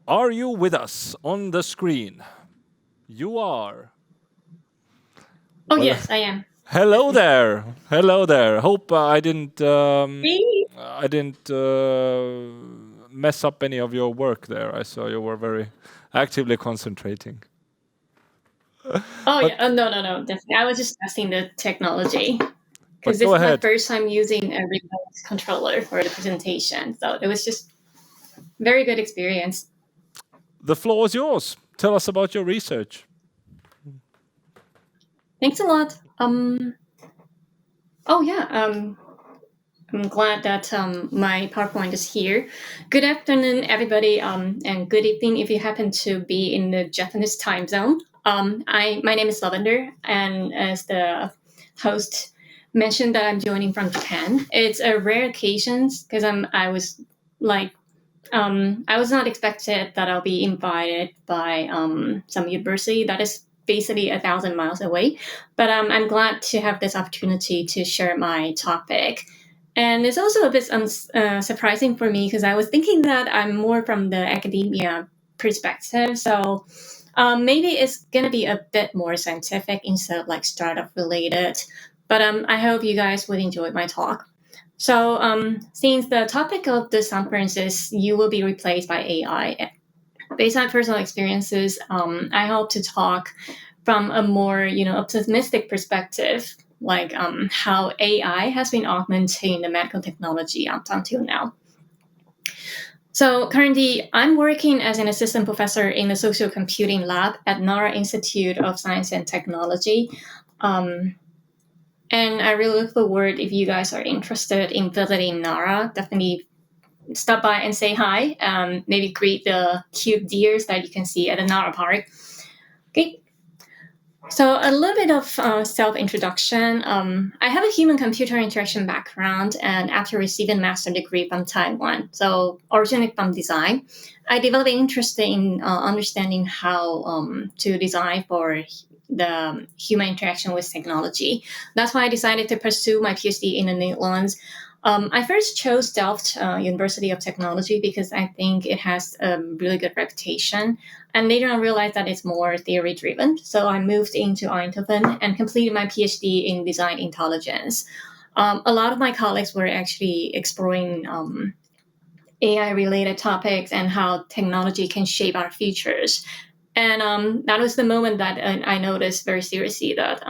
Are you with us on the screen? You are. Oh, Well, yes, I am. hello there. Hello there. Hope Hey. I didn't mess up any of your work there. I saw you were very actively concentrating. Oh, But yeah. Oh, no, no, no. Definitely. I was just testing the technology because but this go is my ahead. first time using a remote controller for the presentation. So it was just very good experience. The floor is yours. Tell us about your research. Thanks a lot. Oh, yeah. I'm glad that my PowerPoint is here. Good afternoon, everybody, and good evening if you happen to be in the Japanese time zone. My name is Lavender, and as the host mentioned, that I'm joining from Japan. It's a rare occasion because I was not expected that I'll be invited by some university that is basically 1,000 miles away. But I'm glad to have this opportunity to share my topic. And it's also a bit surprising for me because I was thinking that I'm more from the academia perspective. So maybe it's going to be a bit more scientific instead of like startup related. But I hope you guys would enjoy my talk. So, since the topic of this conference is you will be replaced by AI, based on personal experiences, I hope to talk from a more optimistic perspective, like how AI has been augmenting the medical technology up until now. So currently, I'm working as an assistant professor in the social computing lab at Nara Institute of Science and Technology. Um, and I really look forward if you guys are interested in visiting Nara. Definitely stop by and say hi. Maybe greet the cute deers that you can see at the Nara Park. Okay. So a little bit of self-introduction. I have a human-computer interaction background, and after receiving a master degree from Taiwan, so originally from design, I developed an interest in understanding how to design for the human interaction with technology. That's why I decided to pursue my PhD in the Netherlands. I first chose Delft University of Technology because I think it has a really good reputation, and later I realized that it's more theory driven. So I moved into Eindhoven and completed my PhD in design intelligence. A lot of my colleagues were actually exploring AI related topics and how technology can shape our futures. And that was the moment that I noticed very seriously that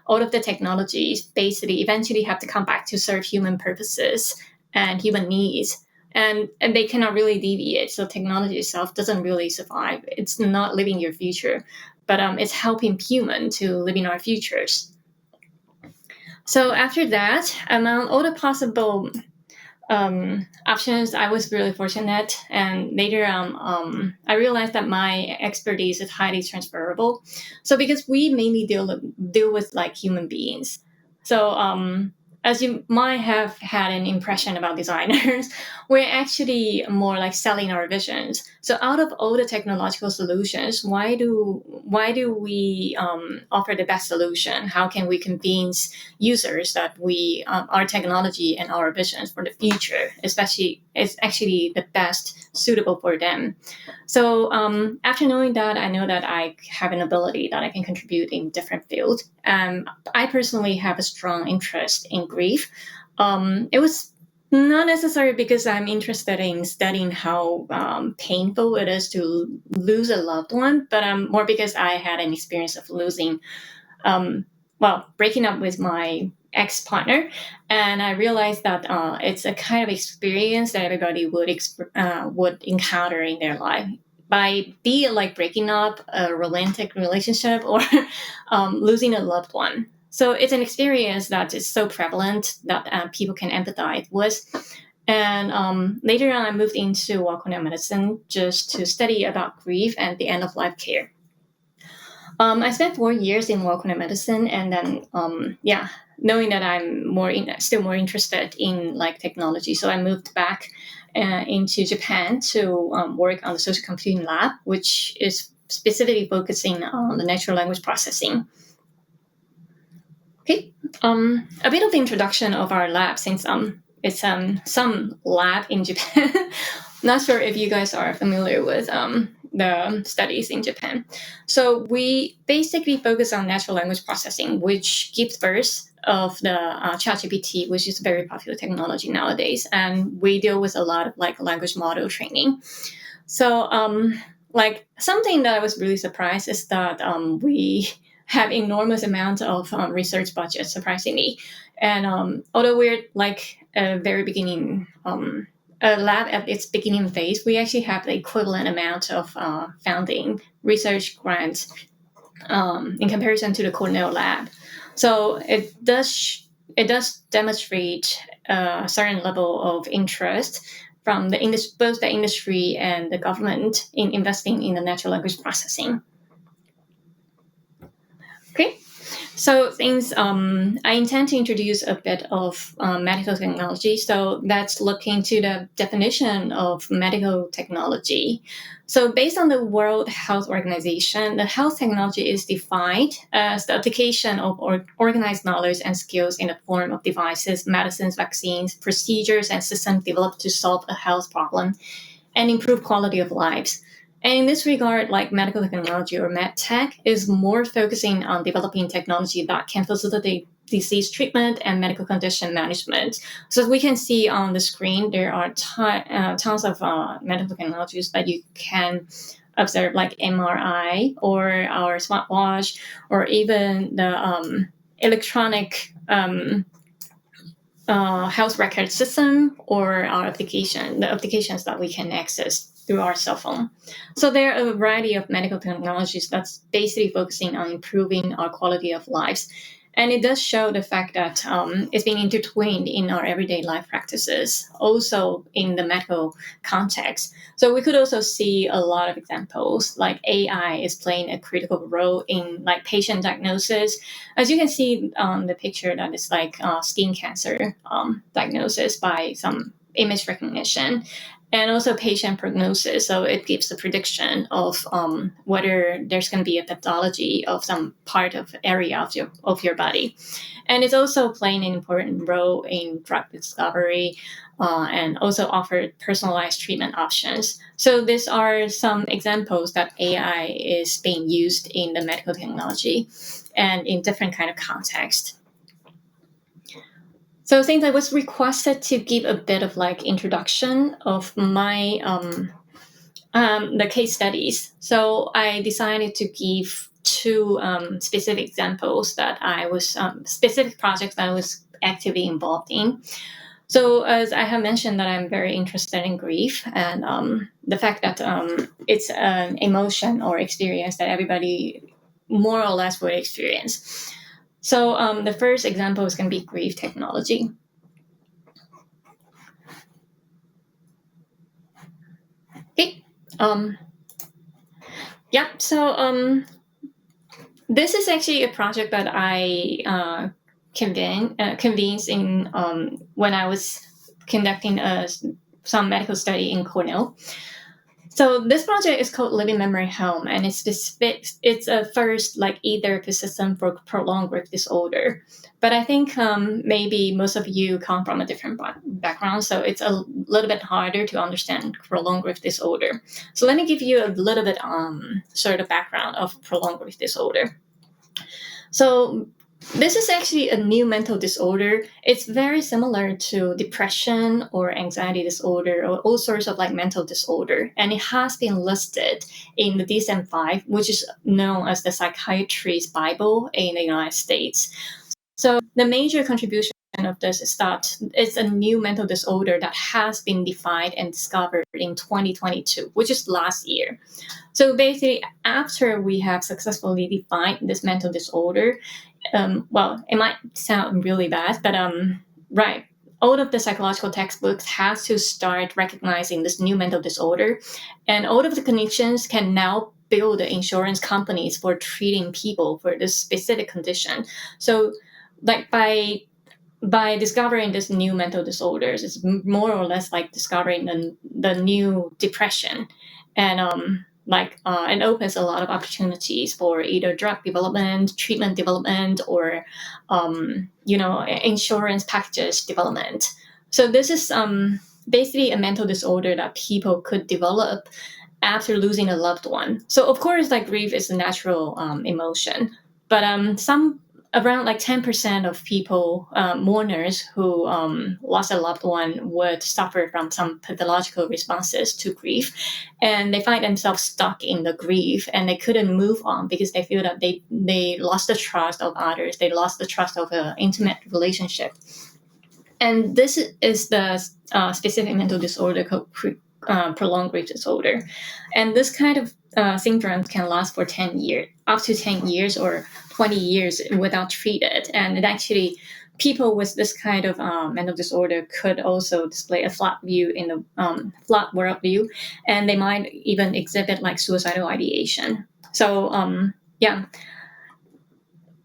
all of the technologies basically eventually have to come back to serve human purposes and human needs. And they cannot really deviate. So technology itself doesn't really survive. It's not living your future, but it's helping human to live in our futures. So after that, among all the possible options, I was really fortunate. And later I realized that my expertise is highly transferable. So because we mainly deal with like human beings. So as you might have had an impression about designers, we're actually more like selling our visions. So out of all the technological solutions, why do we offer the best solution? How can we convince users that we our technology and our visions for the future, especially, is actually the best suitable for them? So after knowing that, I know that I have an ability that I can contribute in different fields. I personally have a strong interest in grief. It was not necessarily because I'm interested in studying how painful it is to lose a loved one, but more because I had an experience of losing um, breaking up with my ex partner, and I realized that it's a kind of experience that everybody would encounter in their life. By be it like breaking up a romantic relationship or losing a loved one. So it's an experience that is so prevalent that people can empathize with. And later on, I moved into Wakuna medicine just to study about grief and the end of life care. I spent 4 years in Wakuna medicine, and then knowing that I'm still more interested in like technology, so I moved back into Japan to work on the social computing lab, which is specifically focusing on the natural language processing. Okay, a bit of introduction of our lab since it's some lab in Japan. not sure if you guys are familiar with the studies in Japan. So we basically focus on natural language processing, which gives birth of the ChatGPT, which is a very popular technology nowadays. And we deal with a lot of like language model training. So like something that I was really surprised is that we have enormous amounts of research budget, surprisingly. And although we're like a very beginning a lab at its beginning phase, we actually have the equivalent amount of funding research grants in comparison to the Cornell lab. So it does demonstrate a certain level of interest from both the industry and the government in investing in the natural language processing. Okay. So things I intend to introduce a bit of medical technology. So let's look into the definition of medical technology. So based on the World Health Organization, the health technology is defined as the application of organized knowledge and skills in the form of devices, medicines, vaccines, procedures, and systems developed to solve a health problem and improve quality of lives. And in this regard, like medical technology or medtech is more focusing on developing technology that can facilitate disease treatment and medical condition management. So as we can see on the screen, there are tons of medical technologies that you can observe, like MRI or our smartwatch, or even the electronic health record system, or our the applications that we can access through our cell phone. So there are a variety of medical technologies that's basically focusing on improving our quality of lives. And it does show the fact that it's being intertwined in our everyday life practices, also in the medical context. So we could also see a lot of examples, like AI is playing a critical role in like patient diagnosis. As you can see on the picture, that is like skin cancer diagnosis by some image recognition, and also patient prognosis. So it gives a prediction of whether there's going to be a pathology of some part of area of your body. And it's also playing an important role in drug discovery and also offer personalized treatment options. So these are some examples that AI is being used in the medical technology and in different kind of context. So since I was requested to give a bit of like introduction of my the case studies, so I decided to give two specific examples that I was specific projects that I was actively involved in. So as I have mentioned that I'm very interested in grief, and the fact that it's an emotion or experience that everybody more or less would experience. So the first example is going to be grief technology. Okay. Yeah. So this is actually a project that I convenes in when I was conducting some medical study in Cornell. So this project is called Living Memory Home, and it's a first like e-therapy system for prolonged grief disorder. But I think maybe most of you come from a different background, so it's a little bit harder to understand prolonged grief disorder. So let me give you a little bit sort of background of prolonged grief disorder. So this is actually a new mental disorder. It's very similar to depression or anxiety disorder or all sorts of like mental disorder. And it has been listed in the DSM-5, which is known as the Psychiatry's Bible in the United States. So the major contribution of this is that it's a new mental disorder that has been defined and discovered in 2022, which is last year. So basically, after we have successfully defined this mental disorder, well, it might sound really bad, but right, all of the psychological textbooks has to start recognizing this new mental disorder, and all of the clinicians can now bill the insurance companies for treating people for this specific condition. So, like by discovering this new mental disorders, it's more or less like discovering the new depression, and it opens a lot of opportunities for either drug development, treatment development, or insurance packages development. So this is basically a mental disorder that people could develop after losing a loved one. So of course, like grief is a natural emotion, but some around like 10% of people, mourners who lost a loved one, would suffer from some pathological responses to grief, and they find themselves stuck in the grief, and they couldn't move on because they feel that they lost the trust of others, they lost the trust of an intimate relationship. And this is the specific mental disorder called prolonged grief disorder. And this kind of syndrome can last for 10 years, up to 10 years or 20 years without treated. And it actually, people with this kind of mental disorder could also display a flat view in the flat worldview, and they might even exhibit like suicidal ideation. So yeah,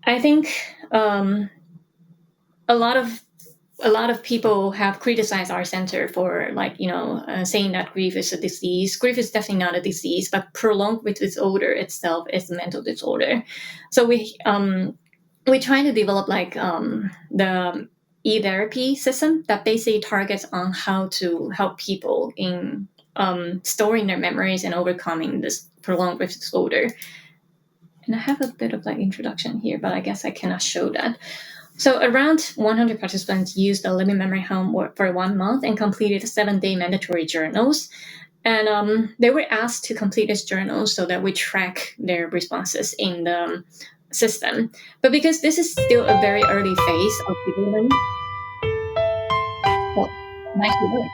I think a lot of people have criticized our center for saying that grief is a disease. Grief is definitely not a disease, but prolonged grief disorder itself is a mental disorder. So we try to develop the e-therapy system that basically targets on how to help people in storing their memories and overcoming this prolonged grief disorder. And I have a bit of introduction here, but I guess I cannot show that. So around 100 participants used the living memory home for 1 month and completed 7-day mandatory journals. And they were asked to complete this journal so that we track their responses in the system. But because this is still a very early phase of development, well, nice to know.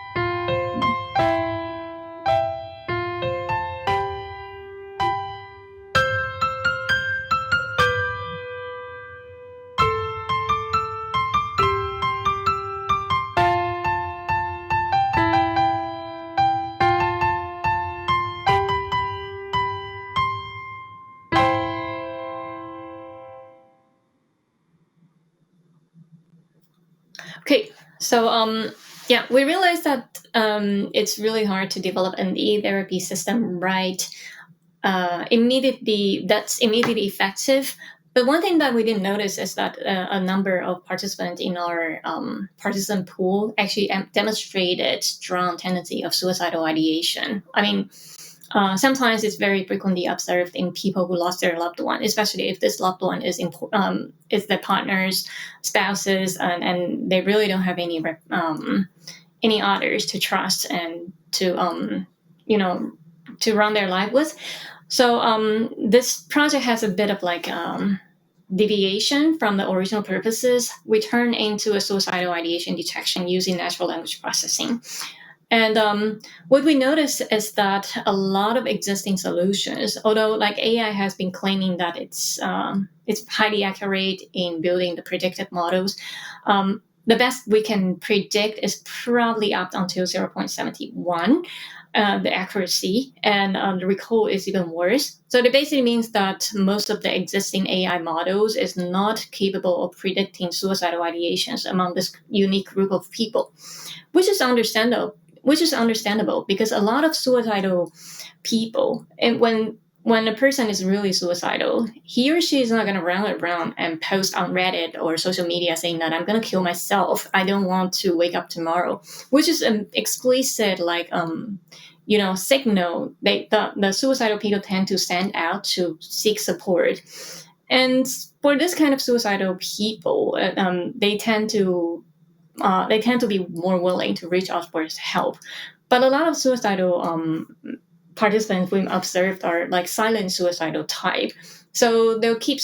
Okay, so yeah, we realized that it's really hard to develop an e-therapy system immediately that's immediately effective. But one thing that we didn't notice is that a number of participants in our participant pool actually demonstrated strong tendency of suicidal ideation. I mean, sometimes it's very frequently observed in people who lost their loved one, especially if this loved one is their partners, spouses, and they really don't have any others to trust and to to run their life with. So this project has a bit of deviation from the original purposes. We turn into a suicidal ideation detection using natural language processing. And what we notice is that a lot of existing solutions, although AI has been claiming that it's highly accurate in building the predictive models, the best we can predict is probably up until 0.71. The accuracy and the recall is even worse. So that basically means that most of the existing AI models is not capable of predicting suicidal ideations among this unique group of people, which is understandable. Because a lot of suicidal people, and when a person is really suicidal, he or she is not going to run around and post on Reddit or social media saying that I'm going to kill myself. I don't want to wake up tomorrow, which is an explicit signal. The suicidal people tend to stand out to seek support. And for this kind of suicidal people, they tend to be more willing to reach out for help. But a lot of suicidal participants we've observed are silent suicidal type. So they'll keep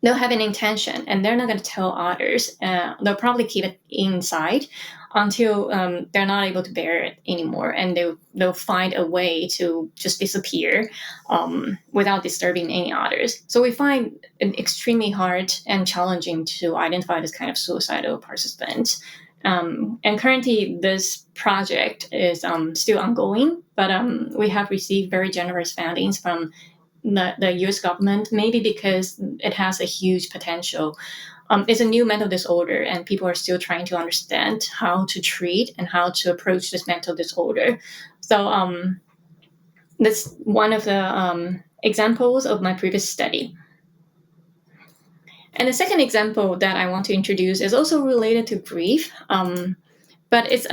they'll have an intention and they're not going to tell others. They'll probably keep it inside until they're not able to bear it anymore, and they'll find a way to just disappear without disturbing any others. So we find it extremely hard and challenging to identify this kind of suicidal participant. And currently, this project is still ongoing, but we have received very generous fundings from the U.S. government, maybe because it has a huge potential. It's a new mental disorder, and people are still trying to understand how to treat and how to approach this mental disorder. So that's one of the examples of my previous study. And the second example that I want to introduce is also related to grief. but it's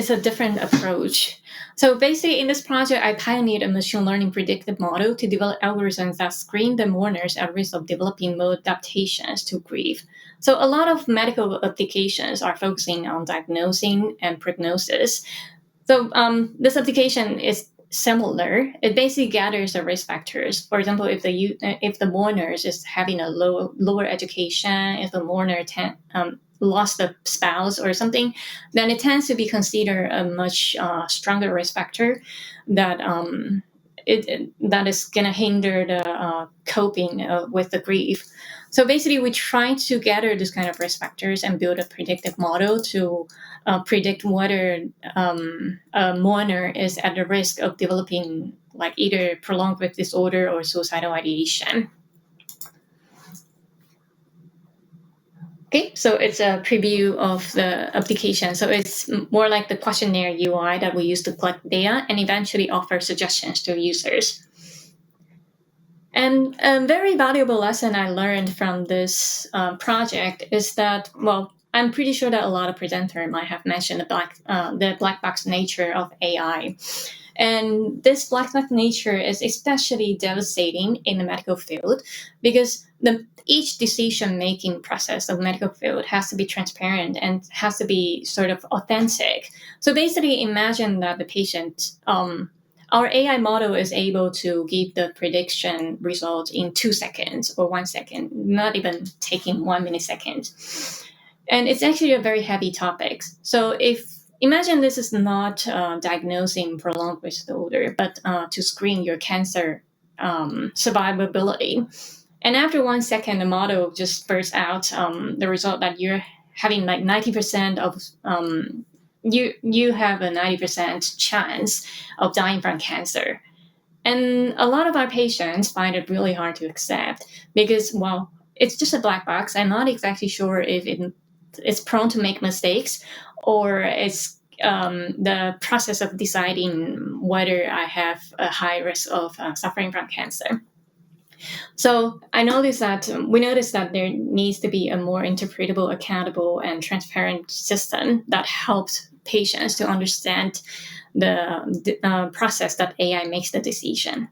a different approach. So basically, in this project, I pioneered a machine learning predictive model to develop algorithms that screen the mourners at risk of developing adaptations to grief. So a lot of medical applications are focusing on diagnosing and prognosis. So this application is similar. It basically gathers the risk factors. For example, if the mourner is having a lower education, if the mourner lost a spouse or something, then it tends to be considered a much stronger risk factor that that is going to hinder the coping with the grief. So basically, we try to gather this kind of risk factors and build a predictive model to predict whether a mourner is at the risk of developing like either prolonged grief disorder or suicidal ideation. Okay, so it's a preview of the application. So it's more like the questionnaire UI that we use to collect data and eventually offer suggestions to users. And a very valuable lesson I learned from this project is that, well, I'm pretty sure that a lot of presenters might have mentioned the black box nature of AI. And this black box nature is especially devastating in the medical field because each decision-making process of medical field has to be transparent and has to be sort of authentic. So basically, imagine that the patient, our AI model is able to give the prediction result in 2 seconds or 1 second, not even taking 1 millisecond. And it's actually a very heavy topic. So imagine this is not diagnosing prolonged grief disorder, but to screen your cancer survivability. And after 1 second, the model just spurts out the result that you're having like 90% of you have a 90% chance of dying from cancer. And a lot of our patients find it really hard to accept because, well, it's just a black box. I'm not exactly sure if it's prone to make mistakes or it's the process of deciding whether I have a high risk of suffering from cancer. So we noticed that there needs to be a more interpretable, accountable, and transparent system that helps patients to understand the process that AI makes the decision.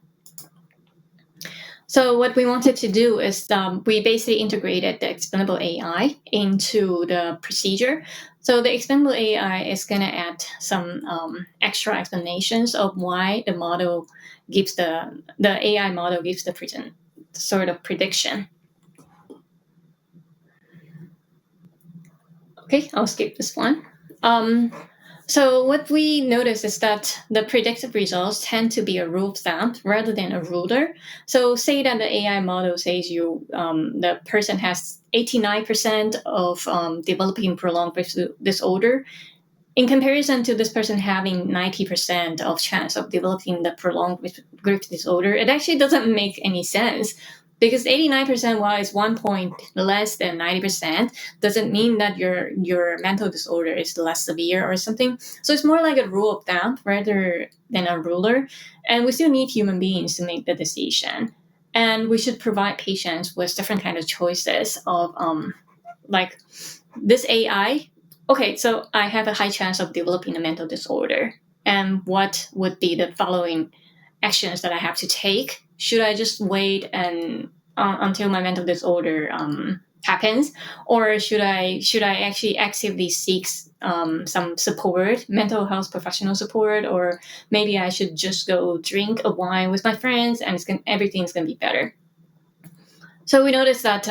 So what we wanted to do is we basically integrated the expandable AI into the procedure. So the expandable AI is going to add some extra explanations of why the model gives the AI model gives the sort of prediction. Okay, I'll skip this one. So what we notice is that the predicted results tend to be a rule of thumb rather than a ruler. So say that the AI model says the person has 89% of developing prolonged grief disorder, in comparison to this person having 90% of chance of developing the prolonged grief disorder, it actually doesn't make any sense. Because 89%, while it's 1 point less than 90%, doesn't mean that your mental disorder is less severe or something. So it's more like a rule of thumb rather than a ruler. And we still need human beings to make the decision. And we should provide patients with different kind of choices of like this AI. Okay, so I have a high chance of developing a mental disorder. And what would be the following actions that I have to take? Should I just wait and until my mental disorder happens, or should I actually actively seek some support, mental health professional support, or maybe I should just go drink a wine with my friends and everything's gonna be better. So we noticed that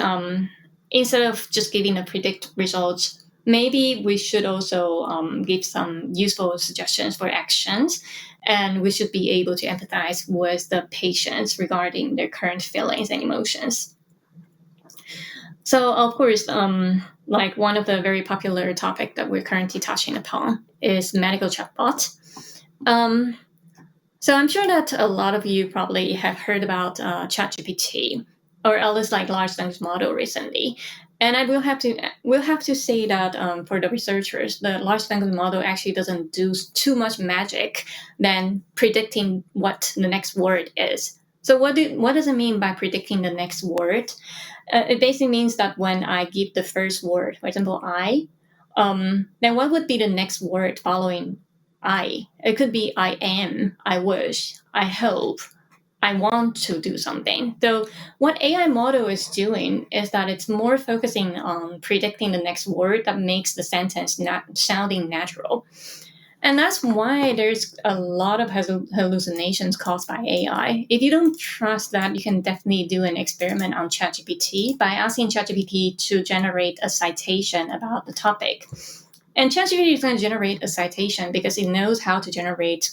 instead of just giving the predict results, maybe we should also give some useful suggestions for actions, and we should be able to empathize with the patients regarding their current feelings and emotions. So, of course, like one of the very popular topic that we're currently touching upon is medical chatbot. So I'm sure that a lot of you probably have heard about ChatGPT, or at least like large language model recently. And I will have to say that for the researchers, the large language model actually doesn't do too much magic than predicting what the next word is. So what does it mean by predicting the next word? It basically means that when I give the first word, for example, I, then what would be the next word following I? It could be I am, I wish, I hope, I want to do something. So what AI model is doing is that it's more focusing on predicting the next word that makes the sentence not sounding natural. And that's why there's a lot of hallucinations caused by AI. If you don't trust that, you can definitely do an experiment on ChatGPT by asking ChatGPT to generate a citation about the topic. And ChatGPT is going to generate a citation because it knows how to generate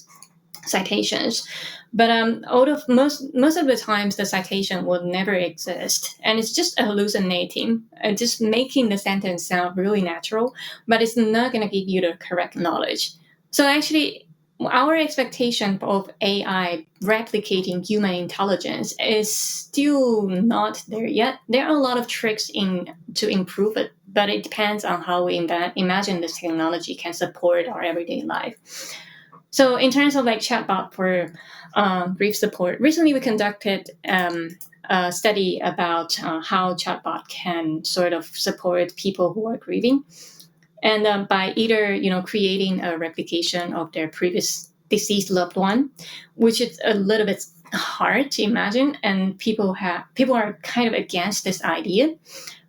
citations. But out of most of the times, the citation will never exist, and it's just hallucinating, just making the sentence sound really natural, but it's not going to give you the correct knowledge. So actually, our expectation of AI replicating human intelligence is still not there yet. There are a lot of tricks to improve it, but it depends on how we imagine this technology can support our everyday life. So in terms of like chatbot for grief support, recently we conducted a study about how chatbot can sort of support people who are grieving, and by either creating a replication of their previous deceased loved one, which is a little bit hard to imagine, and people are kind of against this idea,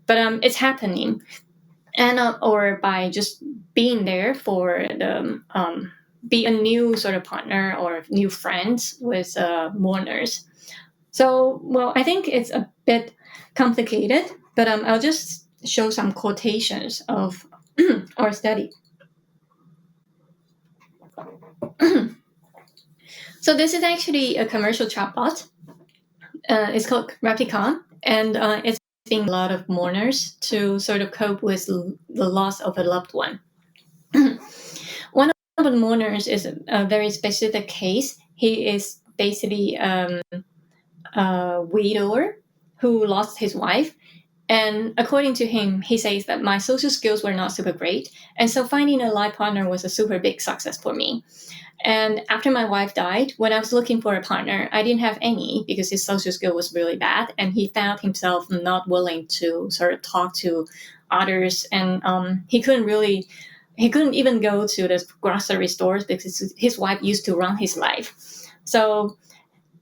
but it's happening, and or by just being there for the be a new sort of partner or new friends with mourners. So, well, I think it's a bit complicated, but I'll just show some quotations of our study. So this is actually a commercial chatbot. It's called Replica, and it's being a lot of mourners to sort of cope with the loss of a loved one. One of the mourners is a very specific case. He is basically a widower who lost his wife. And according to him, he says that my social skills were not super great. And so finding a life partner was a super big success for me. And after my wife died, when I was looking for a partner, I didn't have any because his social skill was really bad. And he found himself not willing to sort of talk to others. And he couldn't even go to the grocery stores because his wife used to run his life. So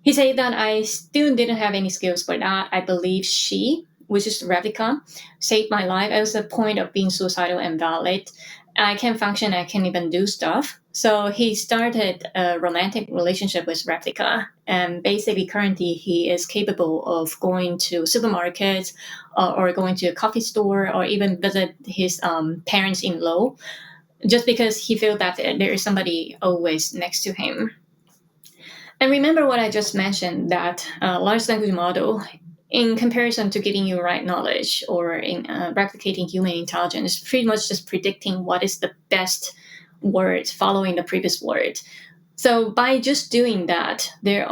he said that I still didn't have any skills for that. I believe she, which is Replica, saved my life. I was at the point of being suicidal and valid. I can't function. I can't even do stuff. So he started a romantic relationship with Replica. And basically, currently, he is capable of going to supermarkets or going to a coffee store or even visit his parents-in-law just because he feels that there is somebody always next to him. And remember what I just mentioned, that large language model, in comparison to giving you right knowledge or in replicating human intelligence, is pretty much just predicting what is the best word following the previous word. So by just doing that, there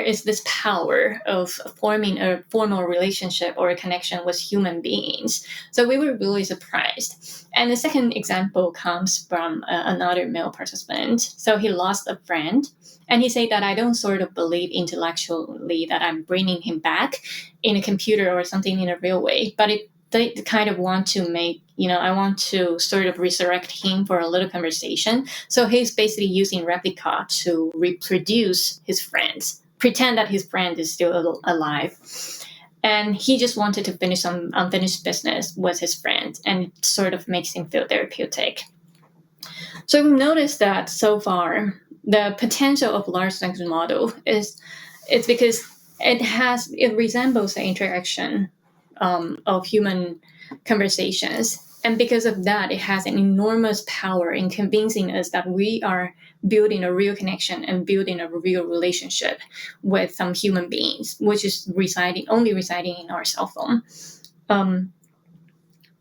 is this power of forming a formal relationship or a connection with human beings. So we were really surprised. And the second example comes from another male participant. So he lost a friend. And he said that I don't sort of believe intellectually that I'm bringing him back in a computer or something in a real way. But they kind of want to make, I want to sort of resurrect him for a little conversation. So he's basically using Replica to reproduce his friends, pretend that his friend is still alive. And he just wanted to finish some unfinished business with his friend, and it sort of makes him feel therapeutic. So we've noticed that so far, the potential of large language model it's because it resembles the interaction of human conversations. And because of that, it has an enormous power in convincing us that we are building a real connection and building a real relationship with some human beings, which is only residing in our cell phone.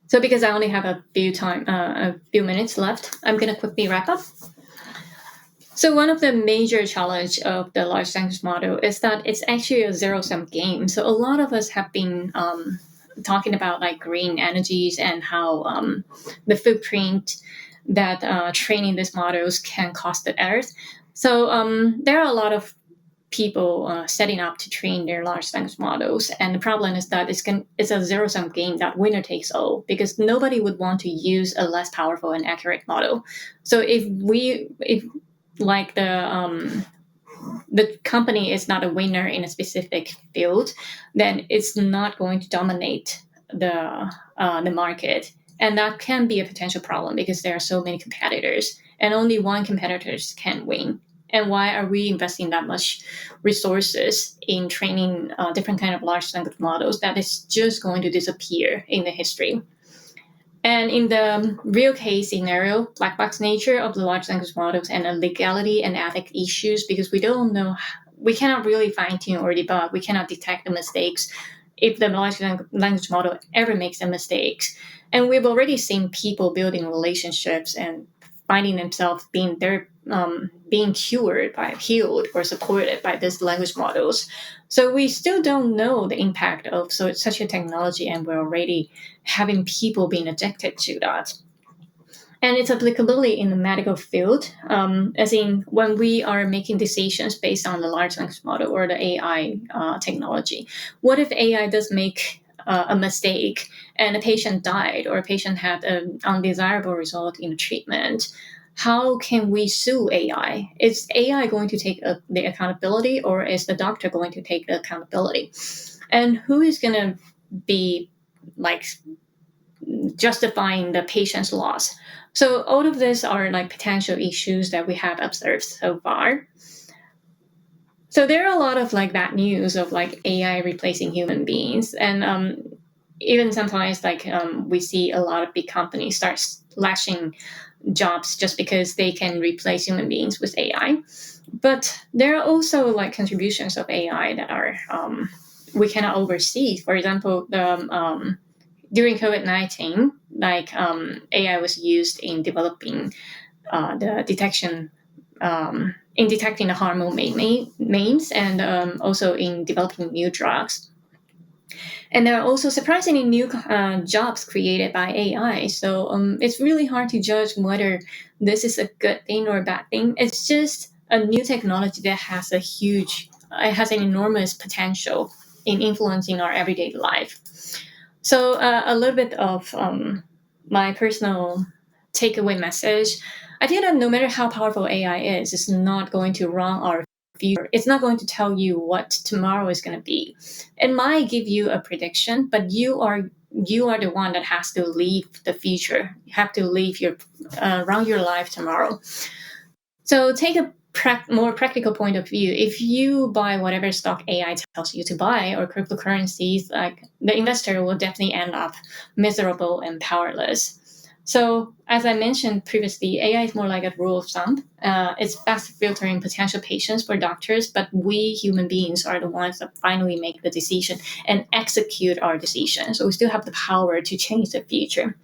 So because I only have a few minutes left, I'm going to quickly wrap up. So one of the major challenge of the large language model is that it's actually a zero-sum game. So a lot of us have been talking about like green energies and how the footprint that training these models can cost the earth. So there are a lot of people setting up to train their large language models. And the problem is that it's a zero-sum game that winner takes all, because nobody would want to use a less powerful and accurate model. So if like the company is not a winner in a specific field, then it's not going to dominate the market. And that can be a potential problem because there are so many competitors and only one competitor can win. And why are we investing that much resources in training different kind of large language models that is just going to disappear in the history? And in the real case scenario, black box nature of the large language models and the legality and ethic issues, because we don't know, we cannot really fine tune or debug, we cannot detect the mistakes if the large language model ever makes a mistake. And we've already seen people building relationships and finding themselves being healed or supported by these language models. So we still don't know the impact of such a technology, and we're already having people being addicted to that. And its applicability in the medical field, as in when we are making decisions based on the large language model or the AI technology. What if AI does make a mistake and a patient died, or a patient had an undesirable result in the treatment? How can we sue AI? Is AI going to take the accountability, or is the doctor going to take the accountability? And who is going to be like justifying the patient's loss? So all of these are like potential issues that we have observed so far. So there are a lot of like bad news of like AI replacing human beings, and even sometimes like we see a lot of big companies start slashing jobs just because they can replace human beings with AI. But there are also like contributions of AI that are we cannot oversee. For example, during COVID-19, like AI was used in developing the detection. In detecting the harmful memes, and also in developing new drugs. And there are also surprisingly new jobs created by AI. So it's really hard to judge whether this is a good thing or a bad thing. It's just a new technology that has it has an enormous potential in influencing our everyday life. So a little bit of my personal takeaway message. I feel that no matter how powerful AI is, it's not going to run our future. It's not going to tell you what tomorrow is going to be. It might give you a prediction, but you are the one that has to lead the future. You have to live run your life tomorrow. So take a more practical point of view. If you buy whatever stock AI tells you to buy, or cryptocurrencies, like the investor will definitely end up miserable and powerless. So as I mentioned previously, AI is more like a rule of thumb. It's fast filtering potential patients for doctors, but we human beings are the ones that finally make the decision and execute our decision. So we still have the power to change the future.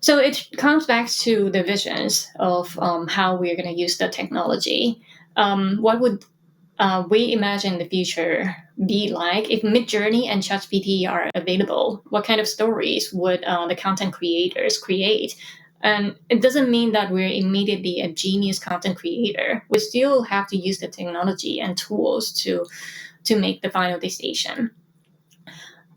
So it comes back to the visions of how we're going to use the technology. What would we imagine the future be like if Midjourney and ChatGPT are available? What kind of stories would the content creators create? And it doesn't mean that we're immediately a genius content creator. We still have to use the technology and tools to make the final decision.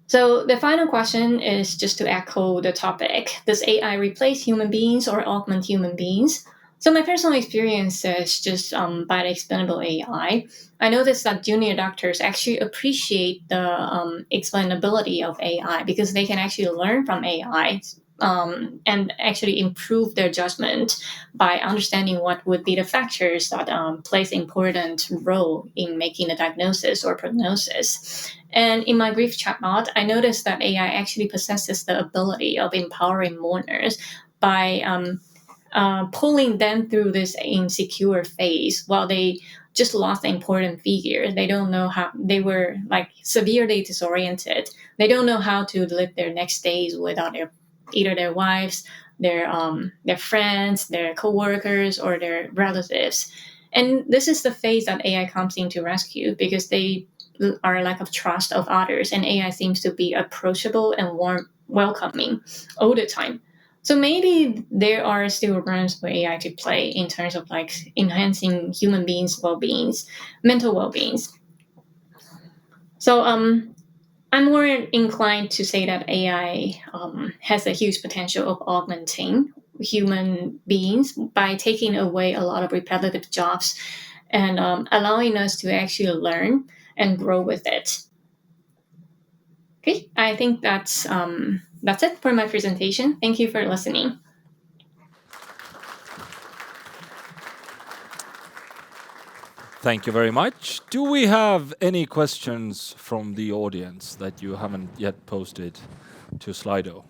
So the final question is just to echo the topic. Does AI replace human beings or augment human beings? So my personal experience is just by the explainable AI. I noticed that junior doctors actually appreciate the explainability of AI because they can actually learn from AI and actually improve their judgment by understanding what would be the factors that plays an important role in making a diagnosis or prognosis. And in my grief chatbot, I noticed that AI actually possesses the ability of empowering mourners by pulling them through this insecure phase while they just lost an important figure. They don't know how, they were like severely disoriented. They don't know how to live their next days without either their wives, their friends, their coworkers, or their relatives. And this is the phase that AI comes in to rescue because they are lack of trust of others, and AI seems to be approachable and warm, welcoming all the time. So maybe there are still roles for AI to play in terms of like enhancing human beings' well-beings, mental well-beings. So I'm more inclined to say that AI has a huge potential of augmenting human beings by taking away a lot of repetitive jobs and allowing us to actually learn and grow with it. Okay, I think that's it for my presentation. Thank you for listening. Thank you very much. Do we have any questions from the audience that you haven't yet posted to Slido?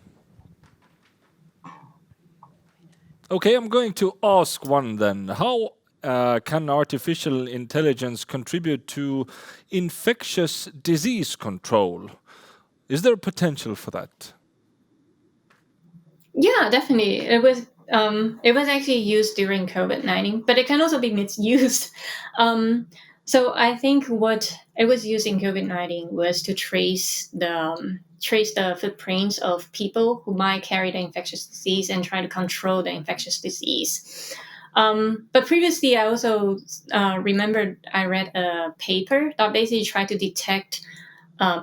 Okay, I'm going to ask one then. How can artificial intelligence contribute to infectious disease control? Is there potential for that? Yeah, definitely. It was actually used during COVID-19, but it can also be misused. So I think what it was used in COVID-19 was to trace the footprints of people who might carry the infectious disease and try to control the infectious disease. But previously, I also remembered I read a paper that basically tried to detect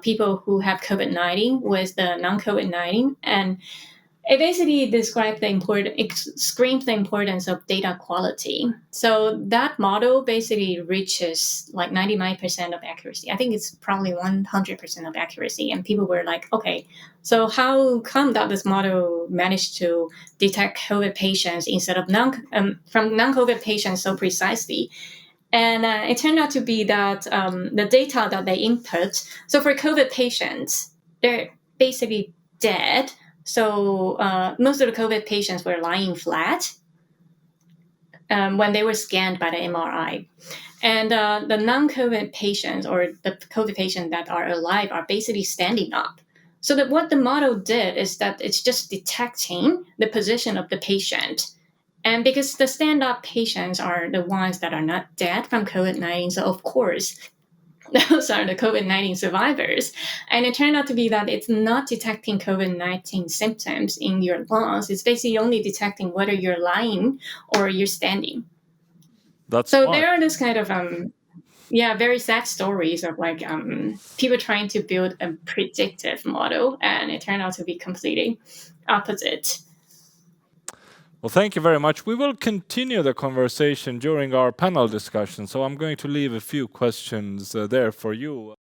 people who have COVID-19 with the non-COVID-19, and it basically described it screams the importance of data quality. So that model basically reaches like 99% of accuracy. I think it's probably 100% of accuracy. And people were like, okay, so how come that this model managed to detect COVID patients instead of from non-COVID patients so precisely? And it turned out to be that the data that they input, so for COVID patients, they're basically dead. So most of the COVID patients were lying flat when they were scanned by the MRI. And the non-COVID patients or the COVID patients that are alive are basically standing up. So that what the model did is that it's just detecting the position of the patient. And because the stand-up patients are the ones that are not dead from COVID-19, so of course, those are the COVID-19 survivors. And it turned out to be that it's not detecting COVID-19 symptoms in your lungs. It's basically only detecting whether you're lying or you're standing. That's So smart. there are this kind of very sad stories of like people trying to build a predictive model, and it turned out to be completely opposite. Well, thank you very much. We will continue the conversation during our panel discussion, so I'm going to leave a few questions there for you.